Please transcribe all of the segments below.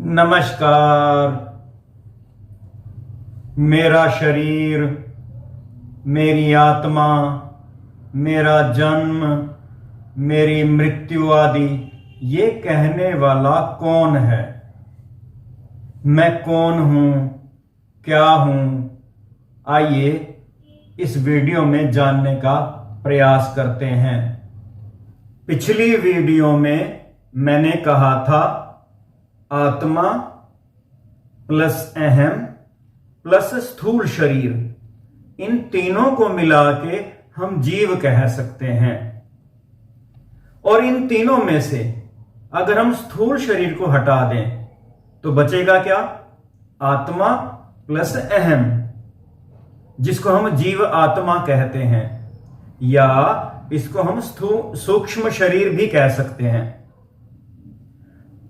नमस्कार। मेरा शरीर, मेरी आत्मा, मेरा जन्म, मेरी मृत्यु आदि ये कहने वाला कौन है? मैं कौन हूं, क्या हूं? आइए इस वीडियो में जानने का प्रयास करते हैं। पिछली वीडियो में मैंने कहा था आत्मा प्लस अहम प्लस स्थूल शरीर, इन तीनों को मिला के हम जीव कह सकते हैं। और इन तीनों में से अगर हम स्थूल शरीर को हटा दें तो बचेगा क्या? आत्मा प्लस अहम, जिसको हम जीव आत्मा कहते हैं, या इसको हम सूक्ष्म शरीर भी कह सकते हैं।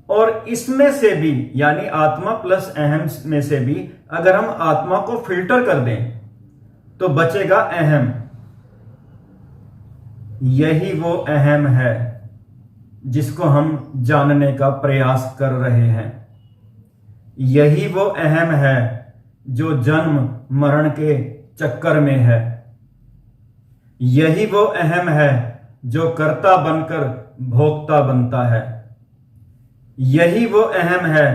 और इसमें से भी, यानी आत्मा प्लस अहम में से भी अगर हम आत्मा को फिल्टर कर दें तो बचेगा अहम। यही वो अहम है जिसको हम जानने का प्रयास कर रहे हैं। यही वो अहम है जो जन्म मरण के चक्कर में है। यही वो अहम है जो कर्ता बनकर भोक्ता बनता है। यही वो अहम है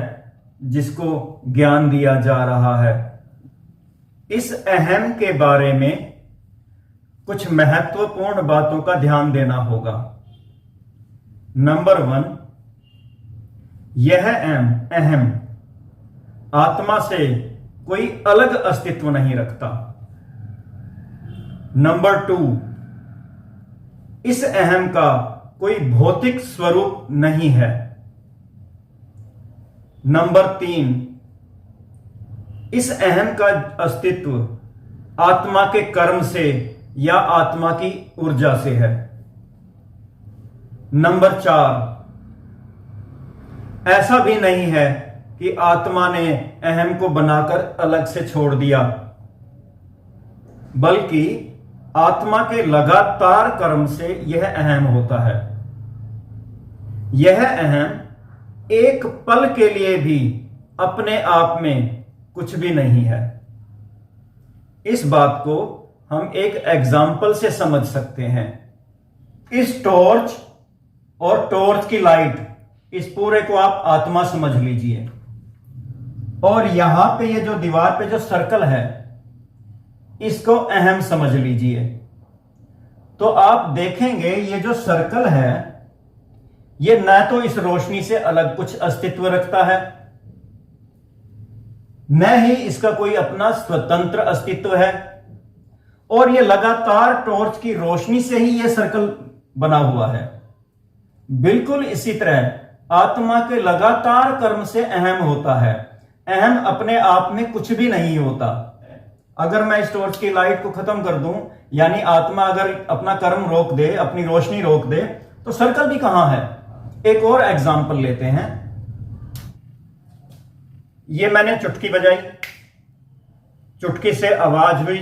जिसको ज्ञान दिया जा रहा है। इस अहम के बारे में कुछ महत्वपूर्ण बातों का ध्यान देना होगा। नंबर 1, यह अहम आत्मा से कोई अलग अस्तित्व नहीं रखता। नंबर 2, इस अहम का कोई भौतिक स्वरूप नहीं है। नंबर 3, इस अहम का अस्तित्व आत्मा के कर्म से या आत्मा की ऊर्जा से है। नंबर 4, ऐसा भी नहीं है कि आत्मा ने अहम को बनाकर अलग से छोड़ दिया, बल्कि आत्मा के लगातार कर्म से यह अहम होता है। यह अहम एक पल के लिए भी अपने आप में कुछ भी नहीं है। इस बात को हम एक एग्जाम्पल से समझ सकते हैं। इस टॉर्च और टॉर्च की लाइट, इस पूरे को आप आत्मा समझ लीजिए। और यहां पे ये जो दीवार पे जो सर्कल है, इसको अहम समझ लीजिए। तो आप देखेंगे ये जो सर्कल है, ये न तो इस रोशनी से अलग कुछ अस्तित्व रखता है, न ही इसका कोई अपना स्वतंत्र अस्तित्व है, और ये लगातार टॉर्च की रोशनी से ही ये सर्कल बना हुआ है। बिल्कुल इसी तरह आत्मा के लगातार कर्म से अहम होता है। अहम अपने आप में कुछ भी नहीं होता। अगर मैं इस टॉर्च की लाइट को खत्म कर दूं, यानी आत्मा अगर अपना कर्म रोक दे, अपनी रोशनी रोक दे, तो सर्कल भी कहां है? एक और एग्जांपल लेते हैं। ये मैंने चुटकी बजाई, चुटकी से आवाज हुई।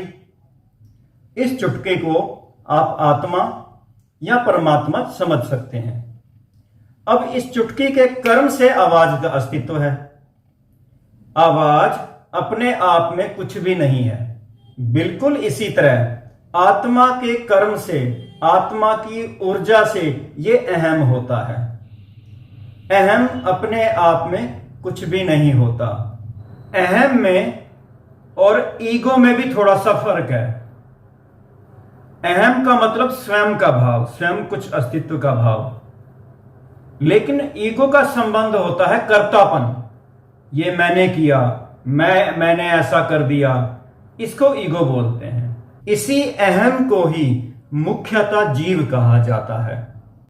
इस चुटकी को आप आत्मा या परमात्मा समझ सकते हैं। अब इस चुटकी के कर्म से आवाज का अस्तित्व है। आवाज अपने आप में कुछ भी नहीं है। बिल्कुल इसी तरह आत्मा के कर्म से, आत्मा की ऊर्जा से ये अहम होता है। अहम अपने आप में कुछ भी नहीं होता। अहम में और ईगो में भी थोड़ा सा फर्क है। अहम का मतलब स्वयं का भाव, स्वयं कुछ अस्तित्व का भाव, लेकिन ईगो का संबंध होता है कर्तापन। ये मैंने किया, मैंने ऐसा कर दिया, इसको ईगो बोलते हैं। इसी अहम को ही मुख्यतः जीव कहा जाता है।